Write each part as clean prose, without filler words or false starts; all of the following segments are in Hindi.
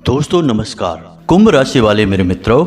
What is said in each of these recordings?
दोस्तों नमस्कार। कुंभ राशि वाले मेरे मित्रों,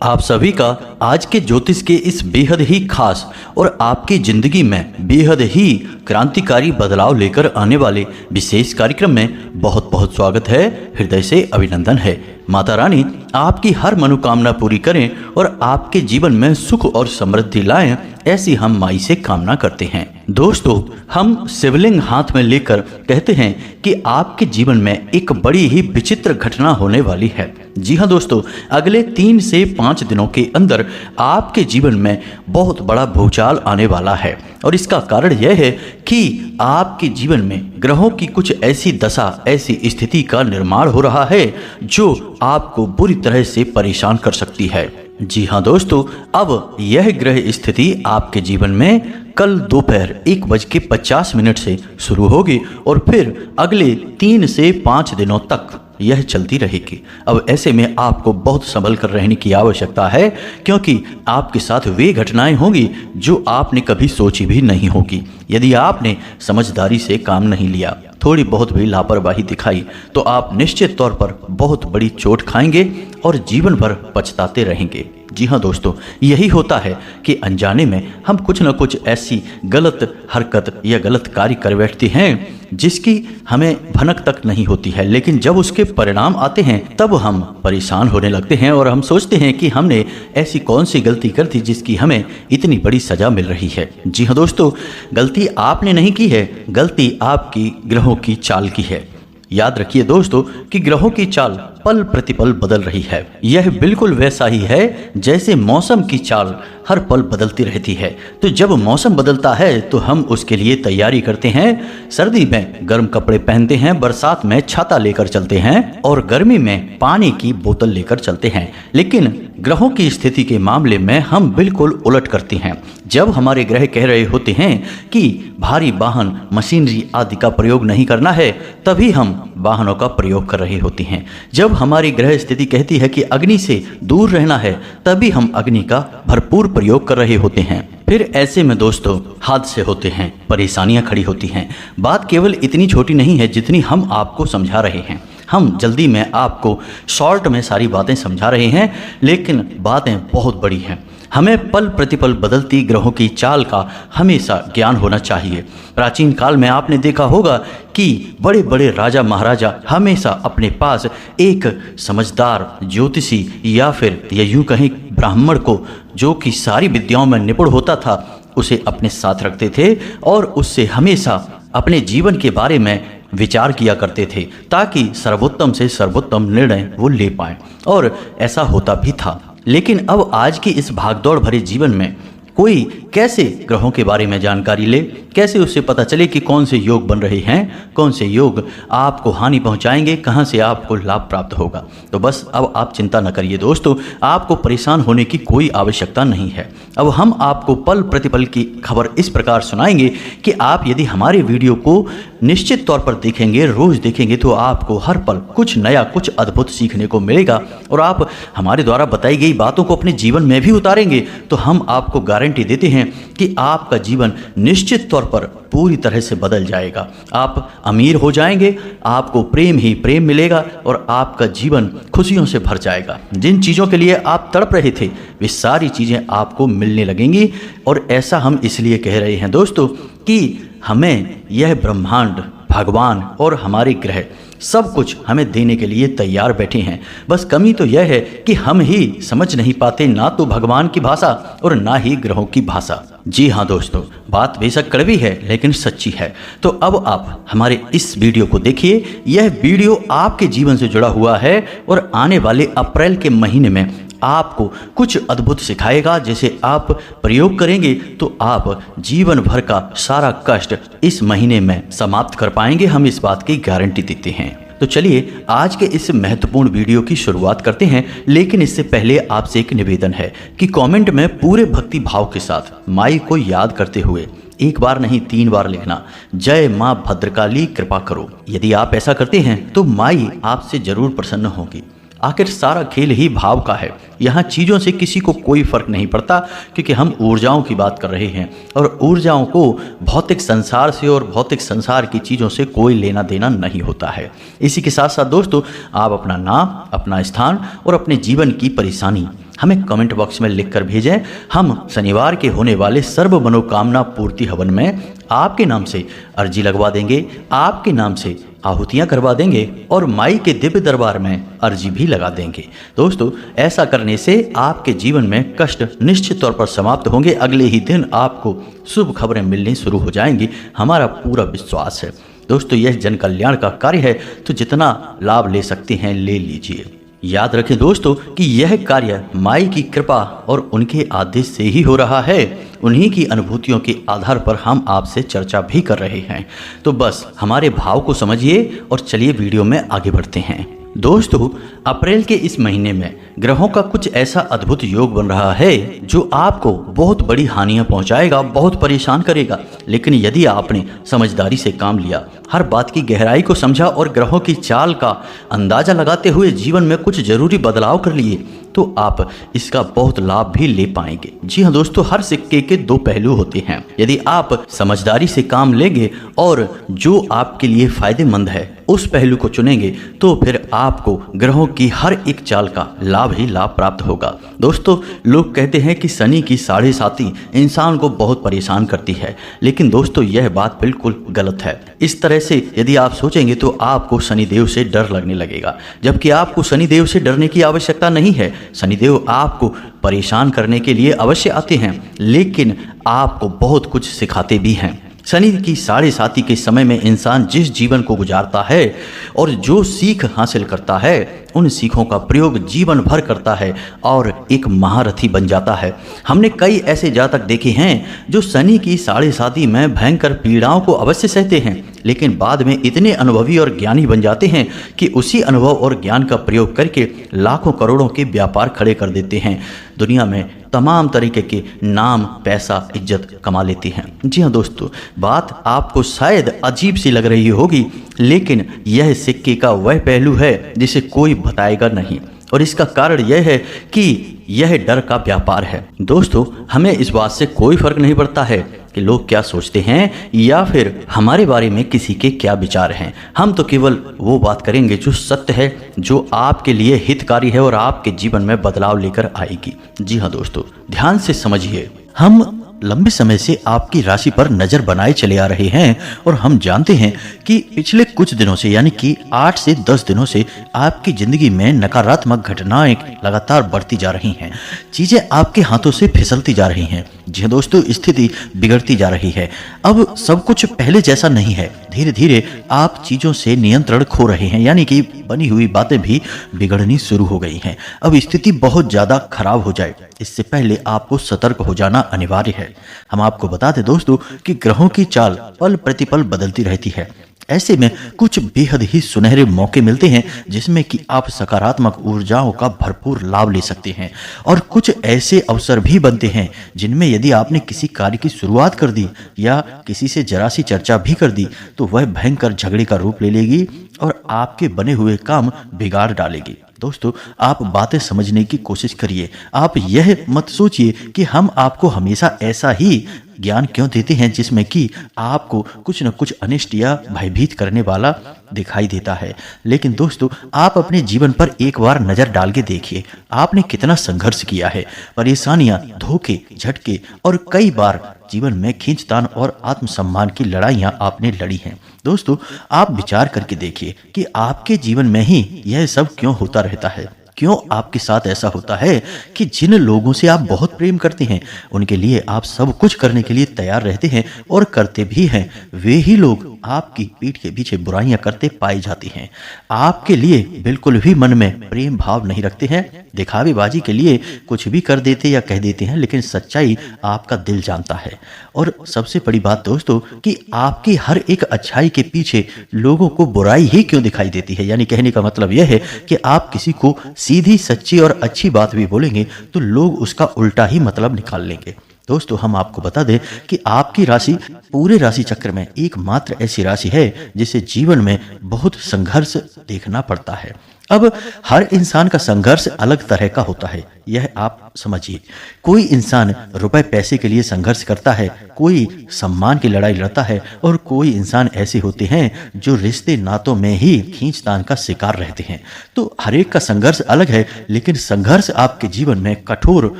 आप सभी का आज के ज्योतिष के इस बेहद ही खास और आपकी जिंदगी में बेहद ही क्रांतिकारी बदलाव लेकर आने वाले विशेष कार्यक्रम में बहुत बहुत स्वागत है। हृदय से अभिनंदन है। माता रानी आपकी हर मनोकामना पूरी करें और आपके जीवन में सुख और समृद्धि लाएं, ऐसी हम माई से कामना करते हैं। दोस्तों, हम शिवलिंग हाथ में लेकर कहते हैं कि आपके जीवन में एक बड़ी ही विचित्र घटना होने वाली है। जी हाँ दोस्तों, अगले 3 से 5 दिनों के अंदर आपके जीवन में बहुत बड़ा भूचाल आने वाला है और इसका कारण यह है कि आपके जीवन में ग्रहों की कुछ ऐसी दशा, ऐसी स्थिति का निर्माण हो रहा है जो आपको बुरी तरह से परेशान कर सकती है। जी हाँ दोस्तों, अब यह ग्रह स्थिति आपके जीवन में कल दोपहर 1:50 से शुरू होगी और फिर अगले 3 से 5 दिनों तक यह चलती रहेगी। अब ऐसे में आपको बहुत संभल कर रहने की आवश्यकता है, क्योंकि आपके साथ वे घटनाएं होंगी जो आपने कभी सोची भी नहीं होगी। यदि आपने समझदारी से काम नहीं लिया, थोड़ी बहुत भी लापरवाही दिखाई, तो आप निश्चित तौर पर बहुत बड़ी चोट खाएंगे और जीवन भर पछताते रहेंगे। जी हाँ दोस्तों, यही होता है कि अनजाने में हम कुछ न कुछ ऐसी गलत हरकत या गलत कार्य कर बैठते हैं जिसकी हमें भनक तक नहीं होती है, लेकिन जब उसके परिणाम आते हैं तब हम परेशान होने लगते हैं और हम सोचते हैं कि हमने ऐसी कौन सी गलती कर दी जिसकी हमें इतनी बड़ी सजा मिल रही है। जी हाँ दोस्तों, गलती आपने नहीं की है, गलती आपकी ग्रहों की चाल की है। याद रखिए दोस्तों कि ग्रहों की चाल पल प्रतिपल बदल रही है। यह बिल्कुल वैसा ही है जैसे मौसम की चाल हर पल बदलती रहती है। तो जब मौसम बदलता है तो हम उसके लिए तैयारी करते हैं। सर्दी में गर्म कपड़े पहनते हैं, बरसात में छाता लेकर चलते हैं और गर्मी में पानी की बोतल लेकर चलते हैं। लेकिन ग्रहों की स्थिति के मामले में हम बिल्कुल उलट करते हैं। जब हमारे ग्रह कह रहे होते हैं कि भारी वाहन, मशीनरी आदि का प्रयोग नहीं करना है, तभी हम वाहनों का प्रयोग कर रहे होते हैं। जब हमारी ग्रह स्थिति कहती है कि अग्नि से दूर रहना है, तभी हम अग्नि का भरपूर प्रयोग कर रहे होते हैं। फिर ऐसे में दोस्तों हादसे होते हैं, परेशानियां खड़ी होती हैं। बात केवल इतनी छोटी नहीं है जितनी हम आपको समझा रहे हैं। हम जल्दी में आपको शॉर्ट में सारी बातें समझा रहे हैं, लेकिन बातें बहुत बड़ी हैं। हमें पल प्रतिपल बदलती ग्रहों की चाल का हमेशा ज्ञान होना चाहिए। प्राचीन काल में आपने देखा होगा कि बड़े बड़े राजा महाराजा हमेशा अपने पास एक समझदार ज्योतिषी या फिर यूं कहें ब्राह्मण को, जो कि सारी विद्याओं में निपुण होता था, उसे अपने साथ रखते थे और उससे हमेशा अपने जीवन के बारे में विचार किया करते थे ताकि सर्वोत्तम से सर्वोत्तम निर्णय वो ले पाएं। और ऐसा होता भी था। लेकिन अब आज की इस भागदौड़ भरे जीवन में कोई कैसे ग्रहों के बारे में जानकारी ले, कैसे उससे पता चले कि कौन से योग बन रहे हैं, कौन से योग आपको हानि पहुंचाएंगे, कहां से आपको लाभ प्राप्त होगा। तो बस अब आप चिंता न करिए दोस्तों, आपको परेशान होने की कोई आवश्यकता नहीं है। अब हम आपको पल प्रतिपल की खबर इस प्रकार सुनाएंगे कि आप यदि हमारे वीडियो को निश्चित तौर पर देखेंगे, रोज देखेंगे, तो आपको हर पल कुछ नया, कुछ अद्भुत सीखने को मिलेगा और आप हमारे द्वारा बताई गई बातों को अपने जीवन में भी उतारेंगे तो हम आपको गारंटी देते हैं कि आपका जीवन निश्चित तौर पर पूरी तरह से बदल जाएगा। आप अमीर हो जाएंगे, आपको प्रेम ही प्रेम मिलेगा और आपका जीवन खुशियों से भर जाएगा। जिन चीज़ों के लिए आप तड़प रहे थे वे सारी चीज़ें आपको मिलने लगेंगी। और ऐसा हम इसलिए कह रहे हैं दोस्तों कि हमें यह ब्रह्मांड, भगवान और हमारे ग्रह सब कुछ हमें देने के लिए तैयार बैठे हैं। बस कमी तो यह है कि हम ही समझ नहीं पाते ना तो भगवान की भाषा और ना ही ग्रहों की भाषा। जी हाँ दोस्तों, बात बेशक कड़वी है लेकिन सच्ची है। तो अब आप हमारे इस वीडियो को देखिए। यह वीडियो आपके जीवन से जुड़ा हुआ है और आने वाले अप्रैल के महीने में आपको कुछ अद्भुत सिखाएगा, जैसे आप प्रयोग करेंगे तो आप जीवन भर का सारा कष्ट इस महीने में समाप्त कर पाएंगे। हम इस बात की गारंटी देते हैं। तो चलिए आज के इस महत्वपूर्ण वीडियो की शुरुआत करते हैं। लेकिन इससे पहले आपसे एक निवेदन है कि कमेंट में पूरे भक्ति भाव के साथ माई को याद करते हुए एक बार नहीं 3 बार लिखना, जय माँ भद्रकाली कृपा करो। यदि आप ऐसा करते हैं तो माई आपसे जरूर प्रसन्न होगी। आखिर सारा खेल ही भाव का है। यहाँ चीज़ों से किसी को कोई फर्क नहीं पड़ता, क्योंकि हम ऊर्जाओं की बात कर रहे हैं और ऊर्जाओं को भौतिक संसार से और भौतिक संसार की चीज़ों से कोई लेना देना नहीं होता है। इसी के साथ साथ दोस्तों, आप अपना नाम, अपना स्थान और अपने जीवन की परेशानी हमें कमेंट बॉक्स में लिखकर भेजें। हम शनिवार के होने वाले सर्व मनोकामना पूर्ति हवन में आपके नाम से अर्जी लगवा देंगे, आपके नाम से आहुतियाँ करवा देंगे और माई के दिव्य दरबार में अर्जी भी लगा देंगे। दोस्तों, ऐसा करने से आपके जीवन में कष्ट निश्चित तौर पर समाप्त होंगे। अगले ही दिन आपको शुभ खबरें मिलनी शुरू हो जाएंगी, हमारा पूरा विश्वास है। दोस्तों, यह जन कल्याण का कार्य है, तो जितना लाभ ले सकते हैं ले लीजिए। याद रखें दोस्तों कि यह कार्य माई की कृपा और उनके आदेश से ही हो रहा है। उन्हीं की अनुभूतियों के आधार पर हम आपसे चर्चा भी कर रहे हैं। तो बस हमारे भाव को समझिए और चलिए वीडियो में आगे बढ़ते हैं। दोस्तों, अप्रैल के इस महीने में ग्रहों का कुछ ऐसा अद्भुत योग बन रहा है जो आपको बहुत बड़ी हानियां पहुंचाएगा, बहुत परेशान करेगा। लेकिन यदि आपने समझदारी से काम लिया, हर बात की गहराई को समझा और ग्रहों की चाल का अंदाजा लगाते हुए जीवन में कुछ जरूरी बदलाव कर लिए, तो आप इसका बहुत लाभ भी ले पाएंगे। जी हाँ दोस्तों, हर सिक्के के दो पहलू होते हैं। यदि आप समझदारी से काम लेंगे और जो आपके लिए फायदेमंद है उस पहलू को चुनेंगे, तो फिर आपको ग्रहों की हर एक चाल का लाभ ही लाभ प्राप्त होगा। दोस्तों, लोग कहते हैं कि शनि की 7.5 इंसान को बहुत परेशान करती है, लेकिन दोस्तों यह बात बिल्कुल गलत है। इस तरह से यदि आप सोचेंगे तो आपको शनिदेव से डर लगने लगेगा, जबकि आपको शनिदेव से डरने की आवश्यकता नहीं है। शनिदेव आपको परेशान करने के लिए अवश्य आते हैं, लेकिन आपको बहुत कुछ सिखाते भी हैं। शनि की 7.5 के समय में इंसान जिस जीवन को गुजारता है और जो सीख हासिल करता है, उन सीखों का प्रयोग जीवन भर करता है और एक महारथी बन जाता है। हमने कई ऐसे जातक देखे हैं जो शनि की 7.5 में भयंकर पीड़ाओं को अवश्य सहते हैं, लेकिन बाद में इतने अनुभवी और ज्ञानी बन जाते हैं कि उसी अनुभव और ज्ञान का प्रयोग करके लाखों करोड़ों के व्यापार खड़े कर देते हैं। दुनिया में तमाम तरीके के नाम, पैसा, इज्जत कमा लेते हैं। जी हाँ दोस्तों, बात आपको शायद अजीब सी लग रही होगी, लेकिन यह सिक्के का वह पहलू है जिसे कोई बताएगा नहीं, और इसका कारण यह है कि यह डर का व्यापार है। दोस्तों, हमें इस बात से कोई फर्क नहीं पड़ता है कि लोग क्या सोचते हैं या फिर हमारे बारे में किसी के क्या विचार हैं। हम तो केवल वो बात करेंगे जो सत्य है, जो आपके लिए हितकारी है और आपके जीवन में बदलाव लेकर आएगी। जी हाँ दोस्तों, ध्यान से समझिए। हम लंबे समय से आपकी राशि पर नजर बनाए चले आ रहे हैं और हम जानते हैं कि पिछले कुछ दिनों से, यानी कि 8 से 10 दिनों से आपकी जिंदगी में नकारात्मक घटनाएं लगातार बढ़ती जा रही हैं। चीजें आपके हाथों से फिसलती जा रही हैं। जी हाँ दोस्तों, स्थिति बिगड़ती जा रही है। अब सब कुछ पहले जैसा नहीं है। धीरे धीरे आप चीजों से नियंत्रण खो रहे हैं, यानी कि बनी हुई बातें भी बिगड़नी शुरू हो गई हैं। अब स्थिति बहुत ज्यादा खराब हो जाए, इससे पहले आपको सतर्क हो जाना अनिवार्य है। हम आपको बता दें दोस्तों कि ग्रहों की चाल पल प्रतिपल बदलती रहती है। ऐसे में कुछ बेहद ही सुनहरे मौके मिलते हैं जिसमें कि आप सकारात्मक ऊर्जाओं का भरपूर लाभ ले सकते हैं, और कुछ ऐसे अवसर भी बनते हैं जिनमें यदि आपने किसी कार्य की शुरुआत कर दी या किसी से जरा सी चर्चा भी कर दी, तो वह भयंकर झगड़े का रूप ले लेगी और आपके बने हुए काम बिगाड़ डालेगी। दोस्तों, आप बातें समझने की कोशिश करिए। आप यह मत सोचिए कि हम आपको हमेशा ऐसा ही ज्ञान क्यों देते हैं जिसमें कि आपको कुछ न कुछ अनिष्ट या भयभीत करने वाला दिखाई देता है। लेकिन दोस्तों, आप अपने जीवन पर एक बार नजर डाल के देखिए, आपने कितना संघर्ष किया है। परेशानियां, धोखे, झटके और कई बार जीवन में खींचतान और आत्मसम्मान की लड़ाइयां आपने लड़ी हैं। दोस्तों, आप विचार करके देखिए कि आपके जीवन में ही यह सब क्यों होता रहता है। क्यों आपके साथ ऐसा होता है कि जिन लोगों से आप बहुत प्रेम करते हैं, उनके लिए आप सब कुछ करने के लिए तैयार रहते हैं और करते भी हैं, वे ही लोग आपकी पीठ के पीछे बुराइयां करते पाए जाते हैं। आपके लिए बिल्कुल भी मन में प्रेम भाव नहीं रखते हैं, दिखावेबाजी के लिए कुछ भी कर देते या कह देते हैं, लेकिन सच्चाई आपका दिल जानता है। और सबसे बड़ी बात दोस्तों कि आपकी हर एक अच्छाई के पीछे लोगों को बुराई ही क्यों दिखाई देती है। यानी कहने का मतलब यह है कि आप किसी को सीधी, सच्ची और अच्छी बात भी बोलेंगे तो लोग उसका उल्टा ही मतलब निकाल लेंगे। दोस्तों, हम आपको बता दें कि आपकी राशि पूरे राशि चक्र में एकमात्र ऐसी राशि है जिसे जीवन में बहुत संघर्ष देखना पड़ता है। अब हर इंसान का संघर्ष अलग तरह का होता है, यह आप समझिए। कोई इंसान रुपए पैसे के लिए संघर्ष करता है, कोई सम्मान की लड़ाई लड़ता है और कोई इंसान ऐसे होते हैं जो रिश्ते नातों में ही खींचतान का शिकार रहते हैं। तो हर एक का संघर्ष अलग है, लेकिन संघर्ष आपके जीवन में कठोर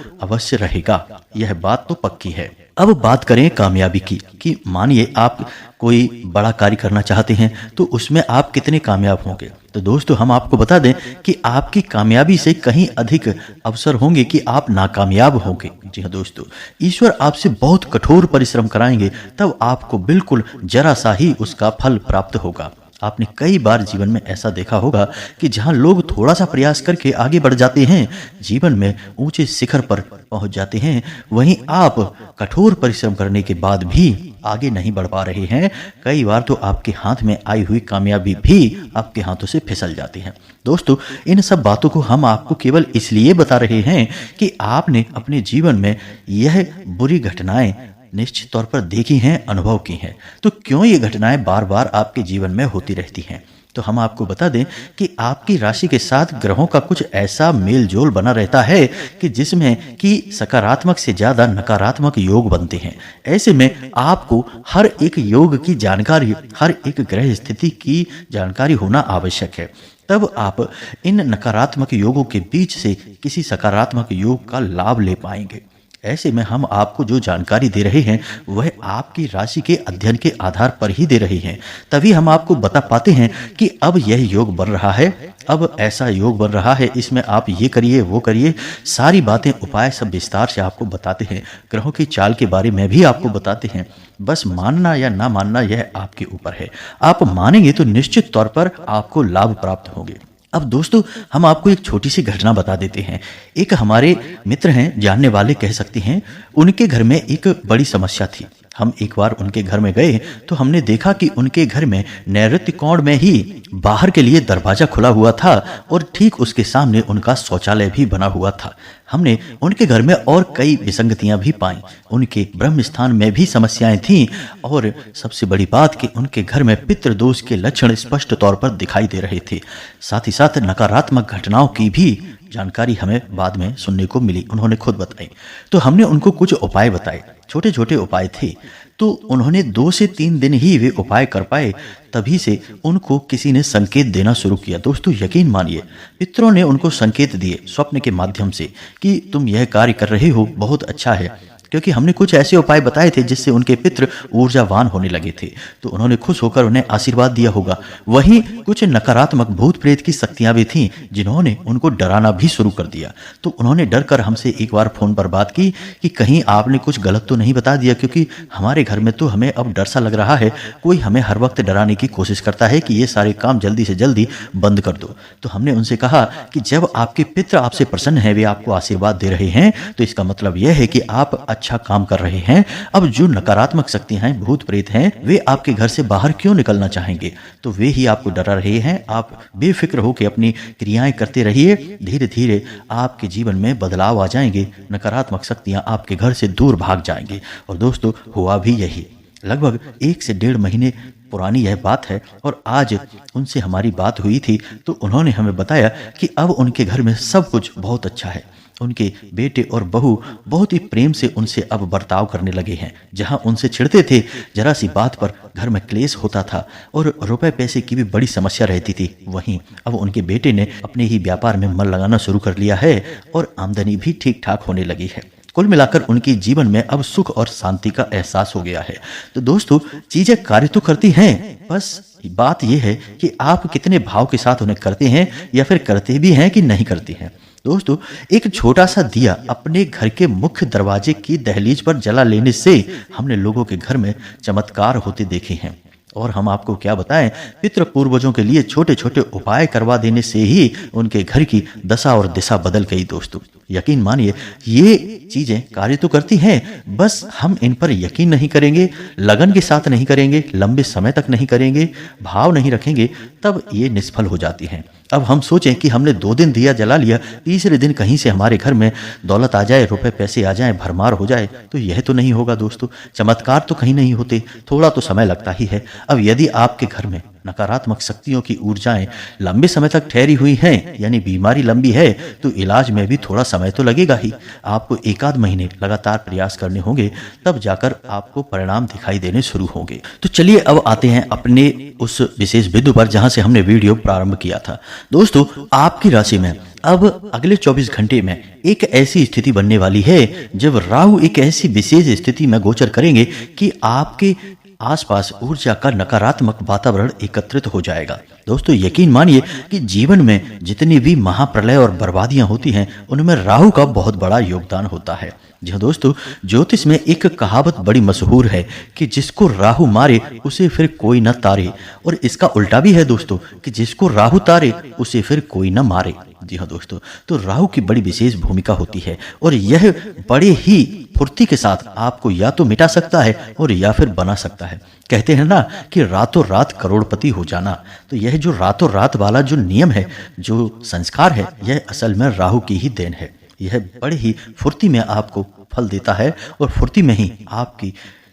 अवश्य रहेगा, यह बात तो पक्की है। अब बात करें कामयाबी की कि मानिए आप कोई बड़ा कार्य करना चाहते हैं तो उसमें आप कितने कामयाब होंगे। तो दोस्तों हम आपको बता दें कि आपकी कामयाबी से कहीं अधिक अवसर होंगे कि आप नाकामयाब होंगे। जी हाँ दोस्तों, ईश्वर आपसे बहुत कठोर परिश्रम कराएंगे, तब आपको बिल्कुल जरा सा ही उसका फल प्राप्त होगा। आपने कई बार जीवन में ऐसा देखा होगा कि जहां लोग थोड़ा सा प्रयास करके आगे बढ़ जाते हैं, जीवन में ऊंचे शिखर पर पहुंच जाते हैं, वहीं आप कठोर परिश्रम करने के बाद भी आगे नहीं बढ़ पा रहे हैं। कई बार तो आपके हाथ में आई हुई कामयाबी भी आपके हाथों से फिसल जाती है। दोस्तों इन सब बातों को हम आपको केवल इसलिए बता रहे हैं कि आपने अपने जीवन में यह बुरी घटनाएं निश्चित तौर पर देखी हैं, अनुभव की हैं। तो क्यों ये घटनाएं बार बार आपके जीवन में होती रहती हैं? तो हम आपको बता दें कि आपकी राशि के साथ ग्रहों का कुछ ऐसा मेल जोल बना रहता है कि जिसमें कि सकारात्मक से ज्यादा नकारात्मक योग बनते हैं। ऐसे में आपको हर एक योग की जानकारी, हर एक ग्रह स्थिति की जानकारी होना आवश्यक है। तब आप इन नकारात्मक योगों के बीच से किसी सकारात्मक योग का लाभ ले पाएंगे। ऐसे में हम आपको जो जानकारी दे रहे हैं वह आपकी राशि के अध्ययन के आधार पर ही दे रहे हैं। तभी हम आपको बता पाते हैं कि अब यह योग बन रहा है, अब ऐसा योग बन रहा है, इसमें आप ये करिए वो करिए, सारी बातें उपाय सब विस्तार से आपको बताते हैं। ग्रहों की चाल के बारे में भी आपको बताते हैं। बस मानना या ना मानना यह आपके ऊपर है। आप मानेंगे तो निश्चित तौर पर आपको लाभ प्राप्त होंगे। अब दोस्तों हम आपको एक छोटी सी घटना बता देते हैं। एक हमारे मित्र हैं, जानने वाले कह सकते हैं, उनके घर में एक बड़ी समस्या थी। हम एक बार उनके घर में गए तो हमने देखा कि उनके घर में नैऋत्य कोण में ही बाहर के लिए दरवाजा खुला हुआ था और ठीक उसके सामने उनका शौचालय भी बना हुआ था। हमने उनके घर में और कई विसंगतियां भी पाई। उनके ब्रह्म स्थान में भी समस्याएं थीं और सबसे बड़ी बात कि उनके घर में पितृदोष के लक्षण स्पष्ट तौर पर दिखाई दे रहे थे। साथ ही साथ नकारात्मक घटनाओं की भी जानकारी हमें बाद में सुनने को मिली, उन्होंने खुद बताई। तो हमने उनको कुछ उपाय बताए, छोटे छोटे उपाय थे। तो उन्होंने 2 से 3 दिन ही वे उपाय कर पाए, तभी से उनको किसी ने संकेत देना शुरू किया। दोस्तों यकीन मानिए, पितरों ने उनको संकेत दिए स्वप्न के माध्यम से कि तुम यह कार्य कर रहे हो, बहुत अच्छा है। क्योंकि हमने कुछ ऐसे उपाय बताए थे जिससे उनके पितृ ऊर्जावान होने लगे थे, तो उन्होंने खुश होकर उन्हें आशीर्वाद दिया होगा। वहीं कुछ नकारात्मक भूत प्रेत की शक्तियां भी थीं जिन्होंने उनको डराना भी शुरू कर दिया। तो उन्होंने डर कर हमसे एक बार फोन पर बात की कि कहीं आपने कुछ गलत तो नहीं बता दिया, क्योंकि हमारे घर में तो हमें अब डर सा लग रहा है, कोई हमें हर वक्त डराने की कोशिश करता है कि ये सारे काम जल्दी से जल्दी बंद कर दो। तो हमने उनसे कहा कि जब आपके पितृ आपसे प्रसन्न है, वे आपको आशीर्वाद दे रहे हैं, तो इसका मतलब यह है कि आप अच्छा काम कर रहे हैं। अब जो नकारात्मक शक्तियां हैं, भूत प्रेत हैं, वे आपके घर से बाहर क्यों निकलना चाहेंगे? तो वे ही आपको डरा रहे हैं। आप बेफिक्र होकर अपनी क्रियाएं करते रहिए, धीरे धीरे आपके जीवन में बदलाव आ जाएंगे, नकारात्मक शक्तियां आपके घर से दूर भाग जाएंगी। और दोस्तों हुआ भी यही। लगभग 1 से 1.5 महीने पुरानी यह बात है और आज उनसे हमारी बात हुई थी, तो उन्होंने हमें बताया कि अब उनके घर में सब कुछ बहुत अच्छा है। उनके बेटे और बहू बहुत ही प्रेम से उनसे अब बर्ताव करने लगे हैं। जहां उनसे छिड़ते थे, जरा सी बात पर घर में क्लेश होता था और रुपए पैसे की भी बड़ी समस्या रहती थी, वहीं अब उनके बेटे ने अपने ही व्यापार में मन लगाना शुरू कर लिया है और आमदनी भी ठीक ठाक होने लगी है। कुल मिलाकर उनके जीवन में अब सुख और शांति का एहसास हो गया है। तो दोस्तों चीजें कार्य तो करती हैं, बस बात यह है कि आप कितने भाव के साथ उन्हें करते हैं या फिर करते भी हैं कि नहीं करते हैं। दोस्तों एक छोटा सा दिया अपने घर के मुख्य दरवाजे की दहलीज पर जला लेने से हमने लोगों के घर में चमत्कार होते देखे हैं। और हम आपको क्या बताएं, पितृ पूर्वजों के लिए छोटे छोटे उपाय करवा देने से ही उनके घर की दशा और दिशा बदल गई। दोस्तों यकीन मानिए ये चीजें कार्य तो करती हैं, बस हम इन पर यकीन नहीं करेंगे, लगन के साथ नहीं करेंगे, लंबे समय तक नहीं करेंगे, भाव नहीं रखेंगे, तब ये निष्फल हो जाती हैं। अब हम सोचें कि हमने 2 दिन दिया जला लिया, तीसरे दिन कहीं से हमारे घर में दौलत आ जाए, रुपए पैसे आ जाए, भरमार हो जाए, तो यह तो नहीं होगा। दोस्तों चमत्कार तो कहीं नहीं होते, थोड़ा तो समय लगता ही है। अब यदि आपके घर में नकारात्मक शक्तियों की ऊर्जाएं लंबे समय तक ठहरी हुई हैं, यानी बीमारी लंबी है तो इलाज में भी थोड़ा समय तो लगेगा ही। आपको 1 आध महीने लगातार प्रयास करने होंगे, तब जाकर आपको परिणाम दिखाई देने शुरू होंगे। तो चलिए अब आते हैं अपने उस विशेष बिंदु पर जहां से हमने वीडियो प्रारंभ किया था। दोस्तों, आपकी राशि में अब अगले 24 घंटे में एक ऐसी स्थिति बनने वाली है जब राहु एक ऐसी विशेष स्थिति में गोचर करेंगे कि आपके आसपास ऊर्जा का नकारात्मक वातावरण एकत्रित हो जाएगा। दोस्तों, यकीन मानिए कि जीवन में जितनी भी महाप्रलय और बर्बादियां होती हैं, उनमें राहु का बहुत बड़ा योगदान होता है। जी हाँ दोस्तों, ज्योतिष में एक कहावत बड़ी मशहूर है कि जिसको राहु मारे उसे फिर कोई न तारे, और इसका उल्टा भी है दोस्तों कि जिसको राहु तारे उसे फिर कोई न मारे। जी हाँ दोस्तों, तो राहु की बड़ी विशेष भूमिका होती है और यह बड़े ही फुर्ती के साथ आपको या तो मिटा सकता है और या फिर बना सकता है। कहते हैं ना कि रातों रात करोड़पति हो जाना, तो यह जो रातों रात वाला जो नियम है, जो संस्कार है, यह असल में राहु की ही देन है। यह बड़े ही फुर्ती में आपको फल देता है और फुर्ती में ही आपकी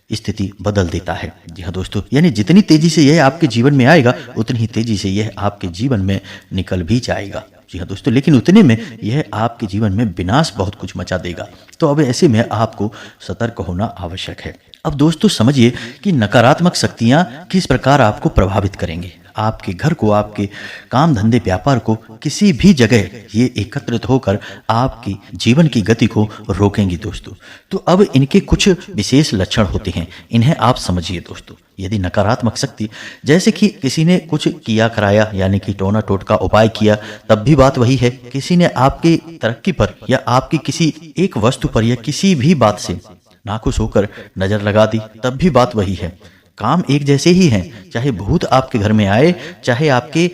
स्थिति बदल देता है। जी हाँ दोस्तों, यानी जितनी तेजी से यह आपके जीवन में आएगा उतनी ही तेजी से यह आपके जीवन में निकल भी जाएगा। जी हाँ दोस्तों, लेकिन उतने में यह आपके जीवन में विनाश बहुत कुछ मचा देगा। तो अब ऐसे में आपको सतर्क होना आवश्यक है। अब दोस्तों समझिए कि नकारात्मक शक्तियां किस प्रकार आपको प्रभावित करेंगे। आपके घर को, आपके काम धंधे व्यापार को, किसी भी जगह ये एकत्रित होकर आपकी जीवन की गति को रोकेंगी दोस्तों। तो अब इनके कुछ विशेष लक्षण होते हैं, इन्हें आप समझिए दोस्तों। यदि नकारात्मक शक्ति, जैसे कि किसी ने कुछ किया कराया यानी कि टोना टोटका उपाय किया, तब भी बात वही है। किसी ने आपकी तरक्की पर या आपकी किसी एक वस्तु पर या किसी भी बात से नाखुश होकर नजर लगा दी, तब भी बात वही है। काम एक जैसे ही हैं, चाहे भूत आपके घर में आए, चाहे आपके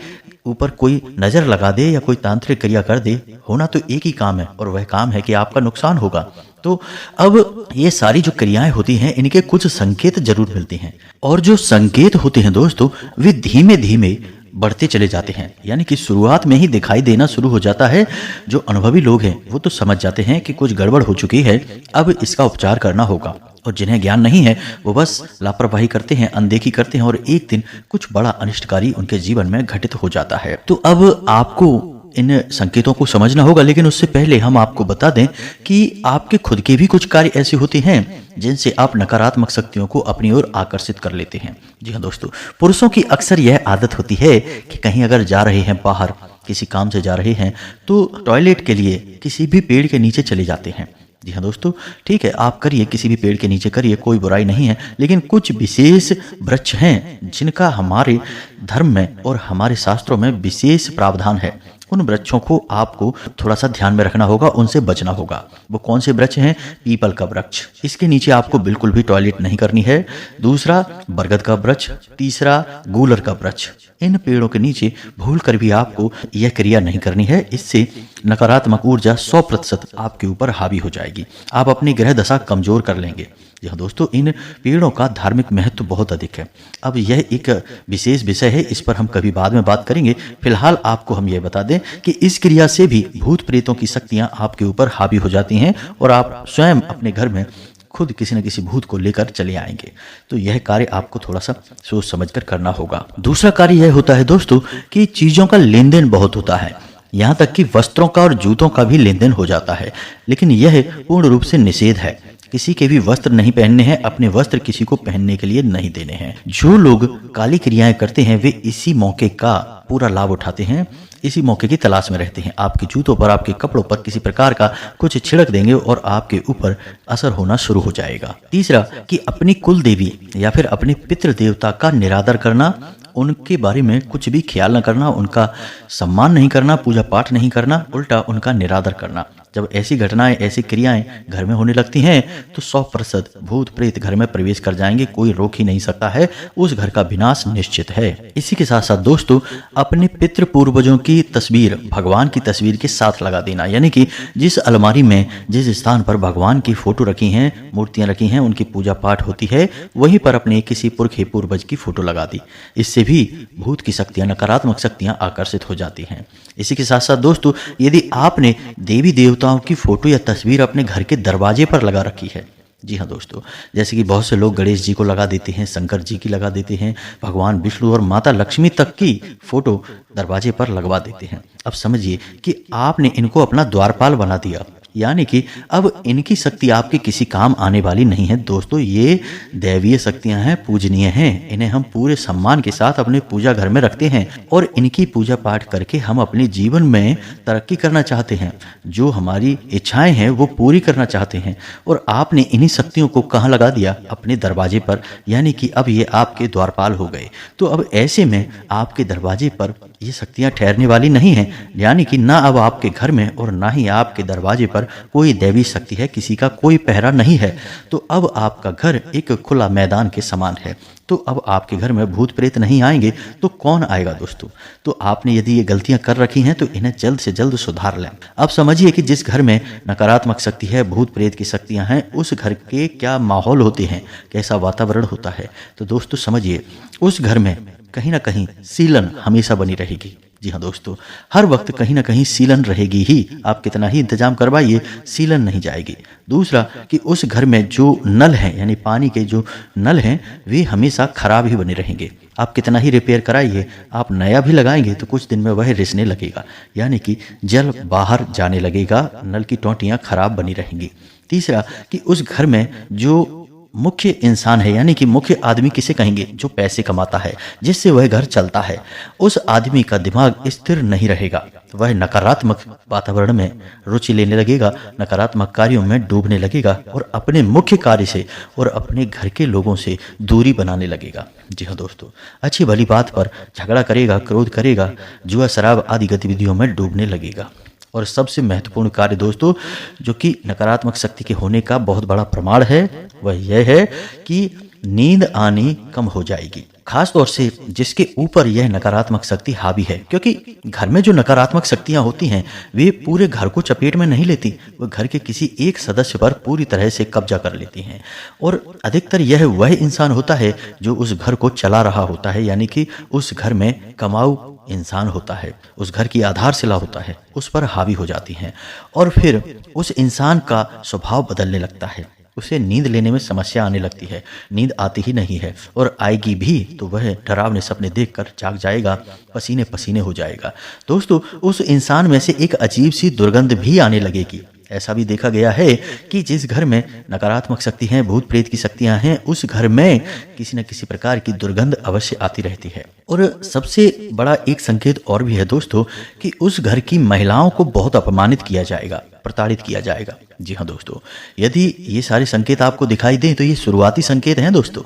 ऊपर कोई नजर लगा दे या कोई तांत्रिक क्रिया कर दे, होना तो एक ही काम है और वह काम है कि आपका नुकसान होगा। तो अब ये सारी जो क्रियाएं होती हैं, इनके कुछ संकेत जरूर मिलते हैं, और जो संकेत होते हैं दोस्तों, वे धीमे धीमे बढ़ते चले जाते हैं। यानी कि शुरुआत में ही दिखाई देना शुरू हो जाता है। जो अनुभवी लोग हैं वो तो समझ जाते हैं कि कुछ गड़बड़ हो चुकी है, अब इसका उपचार करना होगा। और जिन्हें ज्ञान नहीं है वो बस लापरवाही करते हैं, अनदेखी करते हैं, और एक दिन कुछ बड़ा अनिष्टकारी उनके जीवन में घटित हो जाता है। तो अब आपको इन संकेतों को समझना होगा, लेकिन उससे पहले हम आपको बता दें कि आपके खुद के भी कुछ कार्य ऐसे होते हैं जिनसे आप नकारात्मक शक्तियों को अपनी ओर आकर्षित कर लेते हैं। जी हाँ दोस्तों, पुरुषों की अक्सर यह आदत होती है कि कहीं अगर जा रहे हैं, बाहर किसी काम से जा रहे हैं, तो टॉयलेट के लिए किसी भी पेड़ के नीचे चले जाते हैं। जी हाँ दोस्तों, ठीक है, आप करिए, किसी भी पेड़ के नीचे करिए, कोई बुराई नहीं है। लेकिन कुछ विशेष वृक्ष हैं जिनका हमारे धर्म में और हमारे शास्त्रों में विशेष प्रावधान है। उन वृक्षों को आपको थोड़ा सा ध्यान में रखना होगा, उनसे बचना होगा। वो कौन से वृक्ष हैं? पीपल का वृक्ष, इसके नीचे आपको बिल्कुल भी टॉयलेट नहीं करनी है। दूसरा बरगद का वृक्ष, तीसरा गूलर का वृक्ष। इन पेड़ों के नीचे भूल कर भी आपको यह क्रिया नहीं करनी है। इससे नकारात्मक ऊर्जा 100% आपके ऊपर हावी हो जाएगी, आप अपनी ग्रह दशा कमजोर कर लेंगे। यह दोस्तों, इन पेड़ों का धार्मिक महत्व बहुत अधिक है। अब यह एक विशेष विषय है, इस पर हम कभी बाद में बात करेंगे। फिलहाल आपको हम यह बता दें कि इस क्रिया से भी भूत प्रेतों की शक्तियां आपके ऊपर हावी हो जाती हैं और आप स्वयं अपने घर में खुद किसी न किसी भूत को लेकर चले आएंगे। तो यह कार्य आपको थोड़ा सा सोच समझकर करना होगा। दूसरा कार्य यह होता है दोस्तों कि चीजों का लेन देन बहुत होता है, यहाँ तक कि वस्त्रों का और जूतों का भी लेन देन हो जाता है। लेकिन यह पूर्ण रूप से निषेध है। किसी के भी वस्त्र नहीं पहनने हैं, अपने वस्त्र किसी को पहनने के लिए नहीं देने हैं। जो लोग काली क्रियाएं करते हैं वे इसी मौके का पूरा लाभ उठाते हैं, इसी मौके की तलाश में रहते हैं। आपके जूतों पर, आपके कपड़ों पर किसी प्रकार का कुछ छिड़क देंगे और आपके ऊपर असर होना शुरू हो जाएगा। तीसरा कि अपनी कुल देवी या फिर अपने पितृ देवता का निरादर करना, उनके बारे में कुछ भी ख्याल न करना, उनका सम्मान नहीं करना, पूजा पाठ नहीं करना, उल्टा उनका निरादर करना। जब ऐसी घटनाएं, ऐसी क्रियाएं घर में होने लगती हैं तो 100% भूत प्रेत घर में प्रवेश कर जाएंगे, कोई रोक ही नहीं सकता है, उस घर का विनाश निश्चित है। इसी के साथ साथ दोस्तों, अपने पितृ पूर्वजों की तस्वीर भगवान की तस्वीर के साथ लगा देना, यानी कि जिस अलमारी में, जिस स्थान पर भगवान की फोटो रखी हैं, मूर्तियां रखी हैं, उनकी पूजा पाठ होती है, वहीं पर अपने किसी पुरखे पूर्वज की फोटो लगा दी। इससे भी भूत की शक्तियां, नकारात्मक शक्तियां आकर्षित हो जाती हैं। इसी के साथ साथ दोस्तों, यदि आपने देवी देवताओं की फोटो या तस्वीर अपने घर के दरवाजे पर लगा रखी है, जी हाँ दोस्तों, जैसे कि बहुत से लोग गणेश जी को लगा देते हैं, शंकर जी की लगा देते हैं, भगवान विष्णु और माता लक्ष्मी तक की फोटो दरवाजे पर लगवा देते हैं। अब समझिए कि आपने इनको अपना द्वारपाल बना दिया, यानी कि अब इनकी शक्ति आपके किसी काम आने वाली नहीं है। दोस्तों, ये दैवीय शक्तियां हैं, पूजनीय हैं। इन्हें हम पूरे सम्मान के साथ अपने पूजा घर में रखते हैं और इनकी पूजा पाठ करके हम अपने जीवन में तरक्की करना चाहते हैं, जो हमारी इच्छाएं हैं वो पूरी करना चाहते हैं। और आपने इन्हीं शक्तियों को कहाँ लगा दिया? अपने दरवाजे पर, यानी कि अब ये आपके द्वारपाल हो गए। तो अब ऐसे में आपके दरवाजे पर ये शक्तियां ठहरने वाली नहीं हैं, यानी कि ना अब आपके घर में और ना ही आपके दरवाजे पर कोई दैवी शक्ति है, किसी का कोई पहरा नहीं है। तो अब आपका घर एक खुला मैदान के समान है। तो अब आपके घर में भूत प्रेत नहीं आएंगे तो कौन आएगा दोस्तों? तो आपने यदि ये गलतियां कर रखी हैं तो इन्हें जल्द से जल्द सुधार लें। अब समझिए कि जिस घर में नकारात्मक शक्ति है, भूत प्रेत की शक्तियां हैं, उस घर के क्या माहौल होते हैं, कैसा वातावरण होता है। तो दोस्तों समझिए, उस घर में कहीं ना कहीं सीलन हमेशा बनी रहेगी। जी हाँ दोस्तों, हर वक्त कहीं ना कहीं सीलन रहेगी ही। आप कितना ही इंतजाम करवाइए, सीलन नहीं जाएगी। दूसरा कि उस घर में जो नल हैं, यानी पानी के जो नल हैं, वे हमेशा खराब ही बने रहेंगे। आप कितना ही रिपेयर कराइए, आप नया भी लगाएंगे तो कुछ दिन में वह रिसने लगेगा, यानी कि जल बाहर जाने लगेगा, नल की टोंटियाँ खराब बनी रहेंगी। तीसरा कि उस घर में जो मुख्य इंसान है, यानी कि मुख्य आदमी किसे कहेंगे? जो पैसे कमाता है, जिससे वह घर चलता है, उस आदमी का दिमाग स्थिर नहीं रहेगा। वह नकारात्मक वातावरण में रुचि लेने लगेगा, नकारात्मक कार्यों में डूबने लगेगा और अपने मुख्य कार्य से और अपने घर के लोगों से दूरी बनाने लगेगा। जी हाँ दोस्तों, अच्छी भली बात पर झगड़ा करेगा, क्रोध करेगा, जुआ शराब आदि गतिविधियों में डूबने लगेगा। और सबसे महत्वपूर्ण कार्य दोस्तों, जो कि नकारात्मक शक्ति के होने का बहुत बड़ा प्रमाण है, वह यह है कि नींद आनी कम हो जाएगी। खास तौर से जिसके ऊपर यह नकारात्मक शक्ति हावी है, क्योंकि घर में जो नकारात्मक शक्तियां होती हैं वे पूरे घर को चपेट में नहीं लेती, वह घर के किसी एक सदस्य पर पूरी तरह से कब्जा कर लेती हैं। और अधिकतर यह वह इंसान होता है जो उस घर को चला रहा होता है, यानी कि उस घर में कमाऊ इंसान होता है, उस घर की आधारशिला होता है, उस पर हावी हो जाती हैं। और फिर उस इंसान का स्वभाव बदलने लगता है, उसे नींद लेने में समस्या आने लगती है, नींद आती ही नहीं है, और आएगी भी तो वह डरावने सपने देखकर जाग जाएगा, पसीने पसीने हो जाएगा। दोस्तों, उस इंसान में से एक अजीब सी दुर्गंध भी आने लगेगी। ऐसा भी देखा गया है कि जिस घर में नकारात्मक शक्ति है, भूत प्रेत की शक्तियां हैं, उस घर में किसी न किसी प्रकार की दुर्गंध अवश्य आती रहती है। और सबसे बड़ा एक संकेत और भी है दोस्तों, कि उस घर की महिलाओं को बहुत अपमानित किया जाएगा, प्रताड़ित किया जाएगा। जी हाँ दोस्तों, यदि ये सारे संकेत आपको दिखाई दें तो ये शुरुआती संकेत हैं दोस्तों,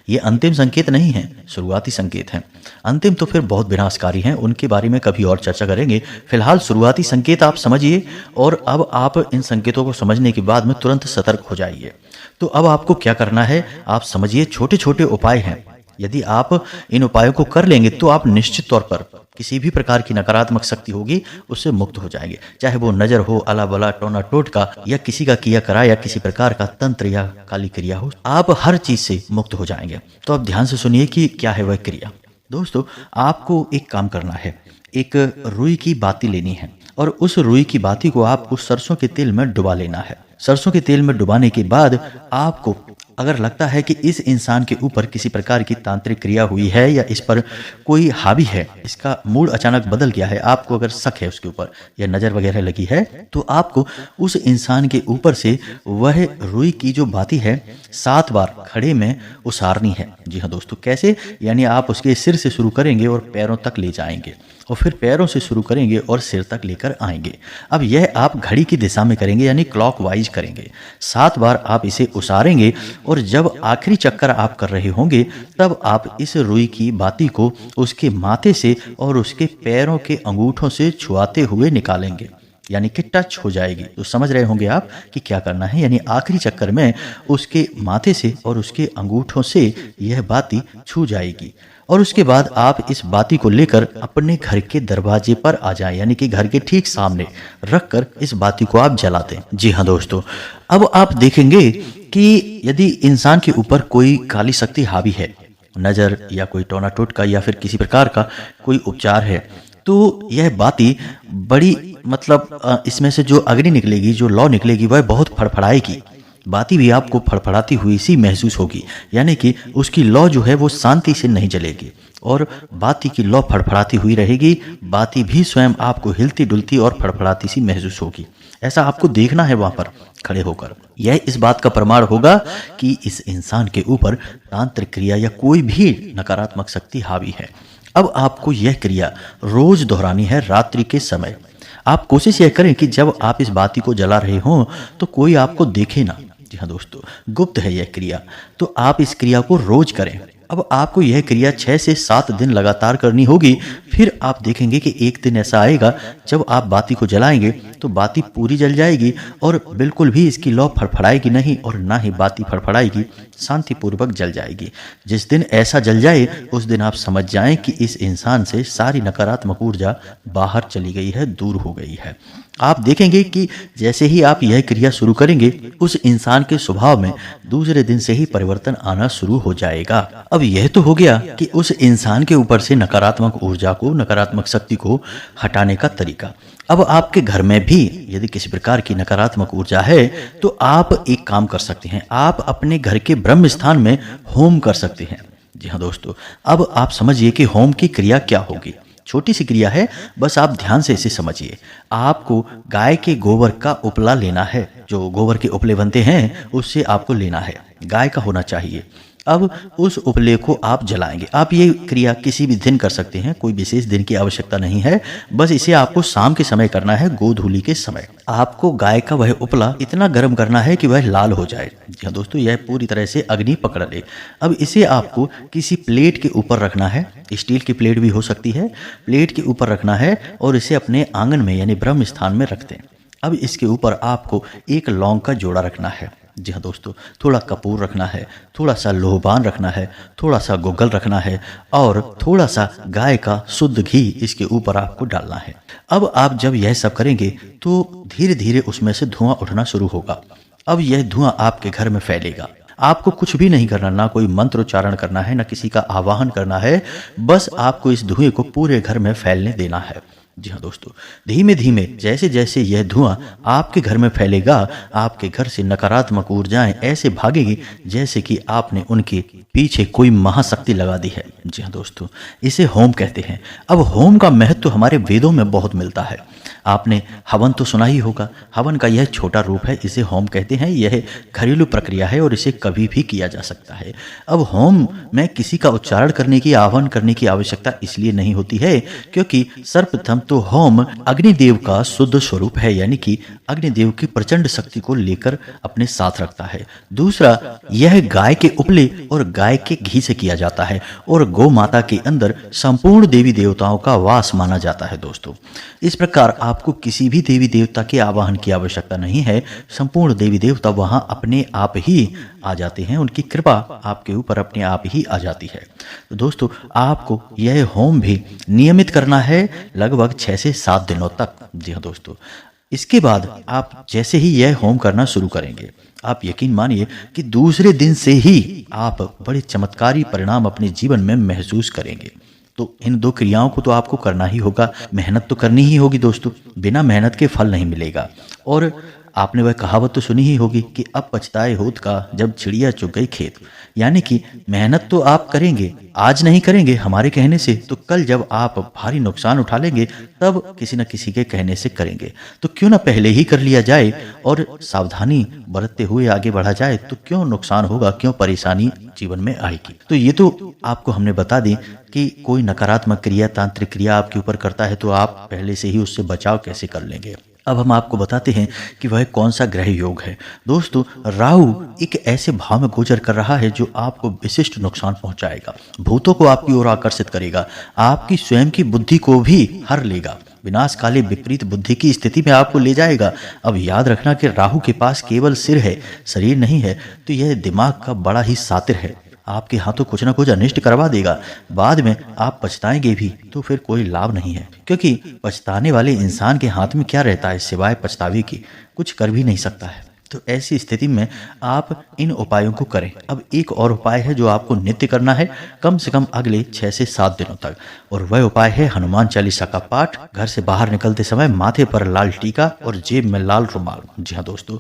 ये अंतिम संकेत नहीं हैं, शुरुआती संकेत हैं। अंतिम तो फिर बहुत विनाशकारी हैं, उनके बारे में कभी और चर्चा करेंगे। फिलहाल शुरुआती संकेत आप समझिए, और अब आप इन संकेतों को समझने के बाद में तुरंत सतर्क हो जाइए। तो अब आपको क्या करना है, आप समझिए, छोटे छोटे उपाय हैं। यदि आप इन उपायों को कर लेंगे तो आप निश्चित तौर पर किसी भी प्रकार की नकारात्मक शक्ति होगी उससे मुक्त हो जाएंगे, चाहे वो नजर हो, अला बला, टोना टोटका, या किसी का किया करा, या किसी प्रकार का तंत्र या काली क्रिया हो, आप हर चीज से मुक्त हो जाएंगे। तो अब ध्यान से सुनिए कि क्या है वह क्रिया। दोस्तों, आपको एक काम करना है, एक रुई की बाती लेनी है, और उस रुई की बाती को आपको सरसों के तेल में डुबा लेना है। सरसों के तेल में डुबाने के बाद आपको अगर लगता है कि इस इंसान के ऊपर किसी प्रकार की तांत्रिक क्रिया हुई है, या इस पर कोई हावी है, इसका मूड अचानक बदल गया है, आपको अगर शक है उसके ऊपर, या नज़र वगैरह लगी है, तो आपको उस इंसान के ऊपर से वह रुई की जो बाती है 7 बार खड़े में उसारनी है। जी हाँ दोस्तों, कैसे? यानी आप उसके सिर से शुरू करेंगे और पैरों तक ले जाएंगे, और फिर पैरों से शुरू करेंगे और सिर तक लेकर आएंगे। अब यह आप घड़ी की दिशा में करेंगे, यानी क्लॉकवाइज करेंगे। 7 बार आप इसे उसारेंगे, और जब आखिरी चक्कर आप कर रहे होंगे तब आप इस रुई की बाती को उसके माथे से और उसके पैरों के अंगूठों से छुआते हुए निकालेंगे, यानी कि टच हो जाएगी। तो समझ रहे होंगे आप कि क्या करना है, यानी आखिरी चक्कर में उसके माथे से और उसके अंगूठों से यह बाती छू जाएगी, और उसके बाद आप इस बाती को लेकर अपने घर के दरवाजे पर आ जाएं, यानी कि घर के ठीक सामने रखकर इस बाती को आप जला दें। जी हाँ दोस्तों, अब आप देखेंगे कि यदि इंसान के ऊपर कोई काली शक्ति हावी है, नजर या कोई टोना टोटका या फिर किसी प्रकार का कोई उपचार है, तो यह बाती बड़ी इसमें से जो अग्नि निकलेगी, जो लौ निकलेगी, वह बहुत फड़फड़ाएगी, बाती भी आपको फड़फड़ाती हुई सी महसूस होगी, यानी कि उसकी लौ जो है वो शांति से नहीं जलेगी और बाती की लौ फड़फड़ाती हुई रहेगी। बाती भी स्वयं आपको हिलती डुलती और फड़फड़ाती सी महसूस होगी। ऐसा आपको देखना है वहां पर खड़े होकर। यह इस बात का प्रमाण होगा कि इस इंसान के ऊपर तांत्रिक क्रिया या कोई भी नकारात्मक शक्ति हावी है। अब आपको यह क्रिया रोज दोहरानी है रात्रि के समय। आप कोशिश यह करें कि जब आप इस बाती को जला रहे हों तो कोई आपको देखे ना। जी हाँ दोस्तों, गुप्त है यह क्रिया, तो आप इस क्रिया को रोज करें। अब आपको यह क्रिया 6 से 7 दिन लगातार करनी होगी। फिर आप देखेंगे कि एक दिन ऐसा आएगा जब आप बाती को जलाएंगे तो बाती पूरी जल जाएगी और बिल्कुल भी इसकी लौ फड़फड़ाएगी नहीं और ना ही बाती फड़फड़ाएगी, शांतिपूर्वक जल जाएगी। जिस दिन ऐसा जल जाए उस दिन आप समझ जाएं कि इस इंसान से सारी नकारात्मक ऊर्जा बाहर चली गई है, दूर हो गई है। आप देखेंगे कि जैसे ही आप यह क्रिया शुरू करेंगे उस इंसान के स्वभाव में दूसरे दिन से ही परिवर्तन आना शुरू हो जाएगा। अब यह तो हो गया कि उस इंसान के ऊपर से नकारात्मक ऊर्जा को, नकारात्मक शक्ति को हटाने का तरीका। अब आपके घर में भी यदि किसी प्रकार की नकारात्मक ऊर्जा है तो आप एक काम कर सकते हैं, आप अपने घर के ब्रह्म स्थान में होम कर सकते हैं। जी हाँ दोस्तों, अब आप समझिए कि होम की क्रिया क्या होगी। छोटी सी क्रिया है, बस आप ध्यान से इसे समझिए। आपको गाय के गोबर का उपला लेना है, जो गोबर के उपले बनते हैं उससे आपको लेना है, गाय का होना चाहिए। अब उस उपले को आप जलाएंगे। आप ये क्रिया किसी भी दिन कर सकते हैं, कोई विशेष दिन की आवश्यकता नहीं है, बस इसे आपको शाम के समय करना है, गोधूली के समय। आपको गाय का वह उपला इतना गर्म करना है कि वह लाल हो जाए। जी हाँ दोस्तों, यह पूरी तरह से अग्नि पकड़ ले। अब इसे आपको किसी प्लेट के ऊपर रखना है, स्टील की प्लेट भी हो सकती है, प्लेट के ऊपर रखना है और इसे अपने आंगन में यानी ब्रह्म स्थान में रख दें। अब इसके ऊपर आपको एक लौंग का जोड़ा रखना है। जी हाँ दोस्तों, थोड़ा कपूर रखना है, थोड़ा सा लोहबान रखना है, थोड़ा सा गुग्गल रखना है और थोड़ा सा गाय का शुद्ध घी इसके ऊपर आपको डालना है। अब आप जब यह सब करेंगे तो धीरे धीरे उसमें से धुआं उठना शुरू होगा। अब यह धुआं आपके घर में फैलेगा। आपको कुछ भी नहीं करना, ना कोई मंत्र उच्चारण करना है, ना किसी का आवाहन करना है, बस आपको इस धुएं को पूरे घर में फैलने देना है। जी हाँ दोस्तों, धीमे धीमे जैसे जैसे यह धुआं आपके घर में फैलेगा, आपके घर से नकारात्मक ऊर्जाएं ऐसे भागेगी जैसे कि आपने उनके पीछे कोई महाशक्ति लगा दी है। जी हाँ दोस्तों, इसे होम कहते हैं। अब होम का महत्व तो हमारे वेदों में बहुत मिलता है। आपने हवन तो सुना ही होगा। हवन का यह छोटा रूप है, इसे होम कहते हैं। यह घरेलू प्रक्रिया है और इसे कभी भी किया जा सकता है। अब होम में किसी का उच्चारण करने की, आह्वान करने की आवश्यकता इसलिए नहीं होती है क्योंकि सर्वप्रथम तो होम अग्निदेव का शुद्ध स्वरूप है, यानी कि अग्निदेव की प्रचंड शक्ति को लेकर अपने साथ रखता है। दूसरा, यह गाय के उपले और गाय के घी से किया जाता है और गौ माता के अंदर संपूर्ण देवी देवताओं का वास माना जाता है। दोस्तों, इस प्रकार आपको किसी भी देवी देवता के आवाहन की आवश्यकता नहीं है। संपूर्ण देवी देवता वहां अपने आप ही आ जाते हैं, उनकी कृपा आपके ऊपर अपने आप ही आ जाती है। तो दोस्तों, आपको यह होम भी नियमित करना है लगभग 6 से 7 दिनों तक। जी हाँ दोस्तों, इसके बाद आप जैसे ही यह होम करना शुरू करेंगे, आप यकीन मानिए कि दूसरे दिन से ही आप बड़े चमत्कारी परिणाम अपने जीवन में महसूस करेंगे। तो इन 2 क्रियाओं को तो आपको करना ही होगा, मेहनत तो करनी ही होगी दोस्तों, बिना मेहनत के फल नहीं मिलेगा। और आपने वह कहावत तो सुनी ही होगी कि अब पछताए होत का जब चिड़िया चुग गई खेत। यानी कि मेहनत तो आप करेंगे, आज नहीं करेंगे हमारे कहने से, तो कल जब आप भारी नुकसान उठा लेंगे तब किसी न किसी के कहने से करेंगे। तो क्यों ना पहले ही कर लिया जाए और सावधानी बरतते हुए आगे बढ़ा जाए, तो क्यों नुकसान होगा, क्यों परेशानी जीवन में आएगी। तो ये तो आपको हमने बता दी कि कोई नकारात्मक क्रिया, तांत्रिक क्रिया आपके ऊपर करता है तो आप पहले से ही उससे बचाव कैसे कर लेंगे। अब हम आपको बताते हैं कि वह कौन सा ग्रह योग है। दोस्तों, राहु एक ऐसे भाव में गोचर कर रहा है जो आपको विशिष्ट नुकसान पहुंचाएगा, भूतों को आपकी ओर आकर्षित करेगा, आपकी स्वयं की बुद्धि को भी हर लेगा, विनाशकाली विपरीत बुद्धि की स्थिति में आपको ले जाएगा। अब याद रखना कि राहु के पास केवल सिर है, शरीर नहीं है, तो यह दिमाग का बड़ा ही सातिर है। आपके हाथों कुछ ना कुछ अनिष्ट करवा देगा, बाद में आप पछताएंगे भी तो फिर कोई लाभ नहीं है, क्योंकि पछताने वाले इंसान के हाथ में क्या रहता है सिवाय पछतावे की, कुछ कर भी नहीं सकता है। तो ऐसी स्थिति में आप इन उपायों को करें। अब एक और उपाय है जो आपको नित्य करना है कम से कम अगले 6 से 7 दिनों तक, और वह उपाय है हनुमान चालीसा का पाठ। घर से बाहर निकलते समय माथे पर लाल टीका और जेब में लाल रुमाल। जी हाँ दोस्तों,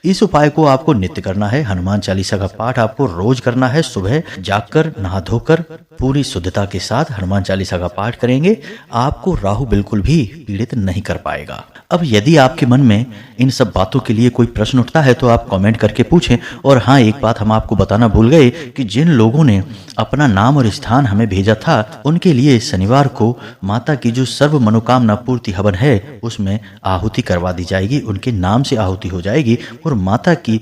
इस उपाय को आपको नित्य करना है। हनुमान चालीसा का पाठ आपको रोज करना है। सुबह जागकर नहा धोकर पूरी शुद्धता के साथ हनुमान चालीसा का पाठ करेंगे, आपको राहु बिल्कुल भी पीड़ित नहीं कर पाएगा। अब यदि आपके मन में इन सब बातों के लिए कोई प्रश्न उठता है तो आप कमेंट करके पूछें। और हाँ, एक बात हम आपको बताना भूल गए कि जिन लोगों ने अपना नाम और स्थान हमें भेजा था, उनके लिए शनिवार को माता की जो सर्व मनोकामना पूर्ति हवन है उसमें आहुति करवा दी जाएगी। उनके नाम से आहुति हो जाएगी और माता की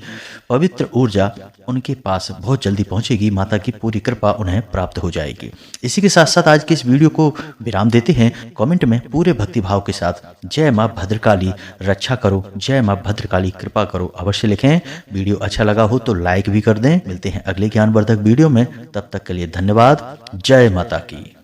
पवित्र ऊर्जा उनके पास बहुत जल्दी पहुंचेगी। माता की पूरी कृपा उन्हें प्राप्त हो जाएगी। इसी के साथ साथ आज के इस वीडियो को विराम देते हैं। कमेंट में पूरे भक्ति भाव के साथ जय मां भद्रकाली रक्षा करो, जय मां भद्रकाली कृपा करो अवश्य लिखें। वीडियो अच्छा लगा हो तो लाइक भी कर दें। मिलते हैं अगले ज्ञानवर्धक वीडियो में, तब तक के लिए धन्यवाद। जय माता की।